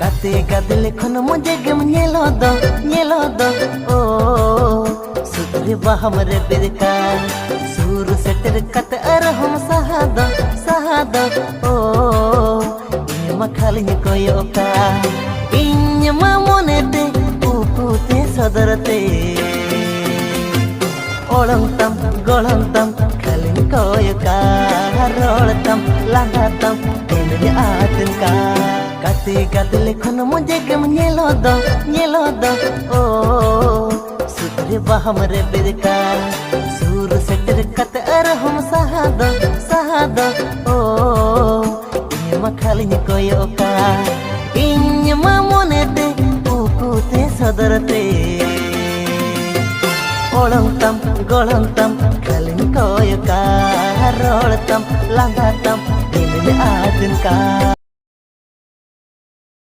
Kate gadle khon mujhe gem nyelo do o sudre bahamre birka sur seter kat arham sahado o inyama khalinya koyoka inyama monete upute sadarate olantam golantam khalin koyoka roltam langatam enye atinka Kate gadle khon mujhe gem nyelo do o sudre bahamre birka sur seter kat arham sahado o inyama khalinya koyoka inyama monete upute sadarate olantam golantam khalin koyoka roltam langatam enye atinka